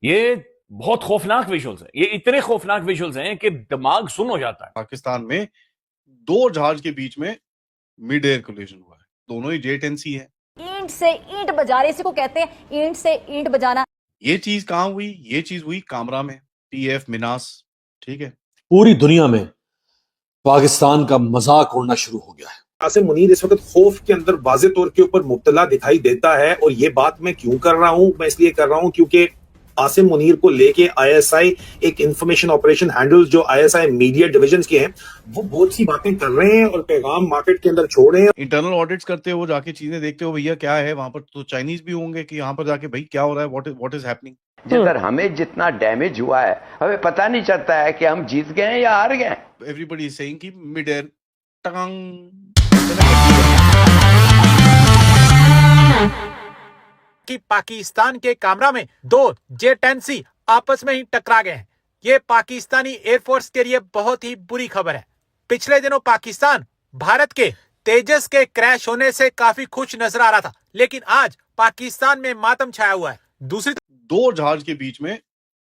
ये बहुत खौफनाक विजुअल्स हैं, ये इतने खौफनाक विजुअल्स हैं कि दिमाग सुन्न हो जाता है। पाकिस्तान में दो जहाज के बीच में मिड एयर कोलिजन हुआ है, दोनों ही J-10C है। ईंट से ईंट बजा रहे, इसी को कहते हैं ईंट से ईंट बजाना। ये चीज कहां हुई? ये चीज हुई कामरा में, PF मिनास। ठीक है, पूरी दुनिया में पाकिस्तान का मजाक उड़ना शुरू हो गया है। आसिम मुनीर इस वक्त खौफ के अंदर वाज़े तौर के ऊपर मुब्तला दिखाई देता है। और ये बात मैं क्यों कर रहा हूं? मैं इसलिए कर रहा हूं क्योंकि आसिम मुनीर को लेके ISI एक इंफॉर्मेशन ऑपरेशन हैंडल जो ISI मीडिया डिवीजन के हैं, वो बहुत सी बातें कर रहे हैं और पैगाम मार्केट के अंदर छोड़ रहे हैं। इंटरनल ऑडिट्स करते हो, जाके चीजें देखते हो, भैया क्या है वहां पर, तो चाइनीज भी होंगे कि यहाँ पर जाके भाई क्या हो रहा है, व्हाट इज हैपनिंग। जिधर हमें जितना डैमेज हुआ है हमें पता नहीं चलता है कि हम जीत गए हैं या हार गए हैं। एवरीबॉडी इज सेइंग कि मिड एयर टंग कि पाकिस्तान के कामरा में दो J-10C आपस में ही टकरा गए हैं। ये पाकिस्तानी एयरफोर्स के लिए बहुत ही बुरी खबर है। पिछले दिनों पाकिस्तान भारत के तेजस के क्रैश होने से काफी खुश नजर आ रहा था, लेकिन आज पाकिस्तान में मातम छाया हुआ है। दूसरी दो जहाज के बीच में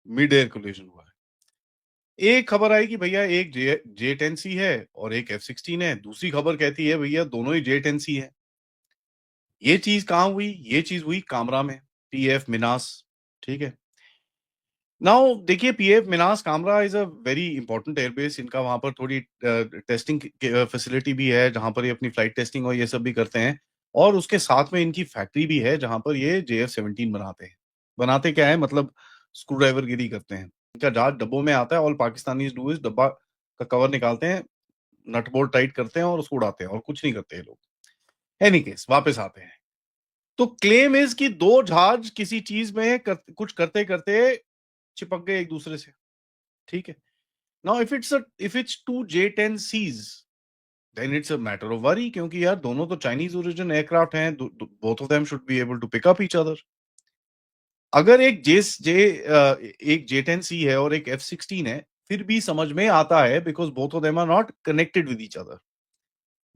मिड एयर कोलिजन हुआ है। एक खबर आई कि भैया एक J-10C है और एक F-16 है, दूसरी खबर कहती है भैया दोनों ही J-10C है। ये चीज कहां हुई? ये चीज हुई कामरा में, PF मिनास। ठीक है, नाउ देखिए, PF Minhas Kamra is a very important airbase. इनका वहां पर थोड़ी टेस्टिंग फैसिलिटी भी है, जहां पर ये अपनी फ्लाइट टेस्टिंग और ये सब भी करते हैं। और उसके साथ में इनकी फैक्ट्री भी है, जहां पर ये JF-17 बनाते हैं। बनाते क्या है, मतलब स्क्रू ड्राइवर गिरी करते हैं। इनका जहाज डब्बों में आता है, और पाकिस्तानी डू इज डब्बा का कवर निकालते हैं, नट बोल्ट टाइट करते हैं और उसको उड़ाते हैं, और कुछ नहीं करते ये लोग। एनी केस, वापस आते हैं। तो क्लेम इज कि दो जहाज किसी चीज में कुछ करते करते चिपक गए एक दूसरे से। ठीक है, now if it's two J-10Cs then it's a matter of worry, क्योंकि यार दोनों तो चाइनीज ओरिजिन एयरक्राफ्ट हैं, both of them should be able to pick up each other. अगर एक J-10C है और एक F-16 है, फिर भी समझ में आता है, because both of them are not connected with each other,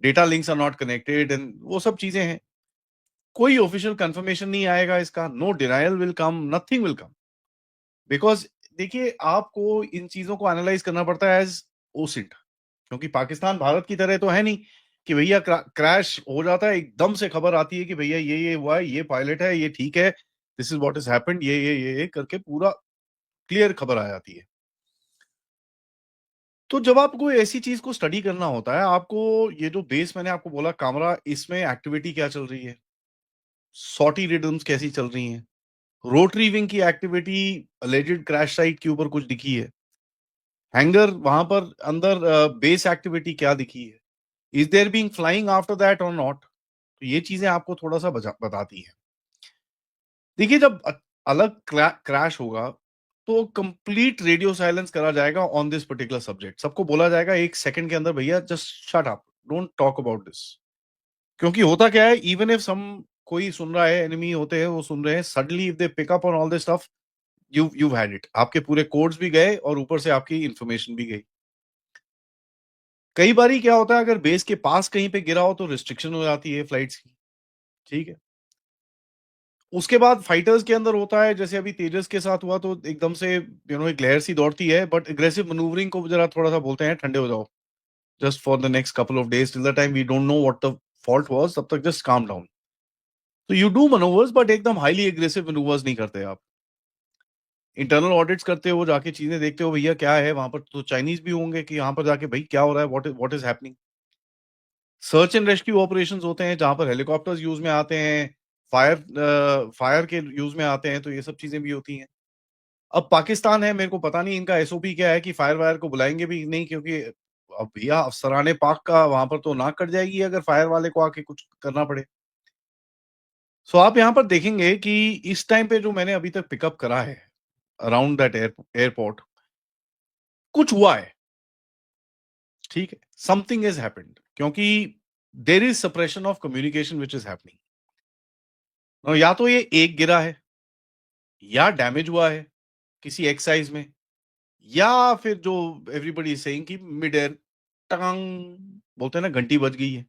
data links are not connected and वो सब चीजें हैं। कोई ऑफिशियल कंफर्मेशन नहीं आएगा इसका, no denial will come, nothing will come, because देखिए आपको इन चीजों को एनालाइज करना पड़ता है एज ओसिंट, क्योंकि पाकिस्तान भारत की तरह तो है नहीं कि भैया क्रैश हो जाता है एकदम से खबर आती है कि भैया ये हुआ है, ये पायलट है, ये ठीक है, this is what is happened, ये करके पूरा क्लियर खबर आ जाती है। तो जब आपको ऐसी चीज को स्टडी करना होता है, आपको ये जो बेस मैंने आपको बोला कामरा, इसमें एक्टिविटी क्या चल रही है, सॉटी रिदम्स कैसी चल रही हैं, रोटरी विंग की एक्टिविटी अलेजेड क्रैश साइट के ऊपर कुछ दिखी है, हैंगर वहां पर अंदर बेस एक्टिविटी क्या दिखी है, is there being flying after that और नॉट। तो ये चीजें आपको थोड़ा सा बताती है। देखिए, जब अलग क्रैश होगा तो कंप्लीट रेडियो साइलेंस करा जाएगा ऑन दिस पर्टिकुलर सब्जेक्ट। सबको बोला जाएगा एक सेकंड के अंदर, भैया just shut up, don't talk about this. क्योंकि होता क्या है, इवन इफ सम कोई सुन रहा है, एनिमी होते हैं वो सुन रहे हैं, suddenly if they pick up on all this stuff, you've had it, आपके पूरे कोड्स भी गए और ऊपर से आपकी इंफॉर्मेशन भी गई। कई बारी क्या होता है, अगर बेस के पास कहीं पे गिरा हो तो रिस्ट्रिक्शन हो जाती है फ्लाइट्स की। ठीक है, उसके बाद फाइटर्स के अंदर होता है, जैसे अभी तेजस के साथ हुआ, तो एकदम से एक लहर सी दौड़ती है, बट एग्रेसिव मैन्यूवरिंग को जरा थोड़ा सा बोलते हैं ठंडे हो जाओ, just for the next couple of days, till the time we don't know what the fault was, तब तक जस्ट काम डाउन। तो यू डू मैनूवर्स, बट एकदम हाईली एग्रेसिव मैनूवर्स नहीं करते आप। इंटरनल ऑडिट्स करते हो, जाके चीजें देखते हो, भैया क्या है वहां पर, तो चाइनीज भी होंगे कि यहाँ पर जाके भाई क्या हो रहा है, what is happening. Search and rescue operations होते हैं, जहां पर हेलीकॉप्टर्स यूज में आते हैं, फायर के यूज में आते हैं, तो ये सब चीजें भी होती हैं। अब पाकिस्तान है, मेरे को पता नहीं इनका SOP क्या है कि फायर वायर को बुलाएंगे भी नहीं, क्योंकि अब भैया अफसराने पाक का वहां पर तो नाक कट जाएगी अगर फायर वाले को आके कुछ करना पड़े। सो आप यहाँ पर देखेंगे कि इस टाइम पे जो मैंने अभी तक पिकअप करा है अराउंड दैट एयरपोर्ट, कुछ हुआ है। ठीक है, समथिंग इज हैपेंड, क्योंकि there is suppression of communication which is happening. या तो ये एक गिरा है, या डैमेज हुआ है किसी एक्साइज में, या फिर जो एवरीबडी इज सेइंग कि मिड एयर टंग बोलते हैं ना, घंटी बज गई है।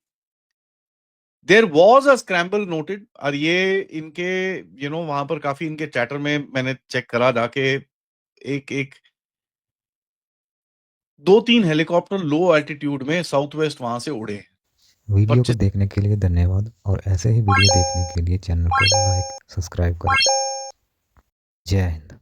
There was a scramble noted, और ये इनके वहां पर काफी इनके चैटर में मैंने चेक करा जाके, एक 2-3 हेलीकॉप्टर लो एल्टीट्यूड में साउथ वेस्ट वहां से उड़े हैं। वीडियो को 25 देखने के लिए धन्यवाद और ऐसे ही वीडियो देखने के लिए चैनल को लाइक सब्सक्राइब करें। जय हिंद।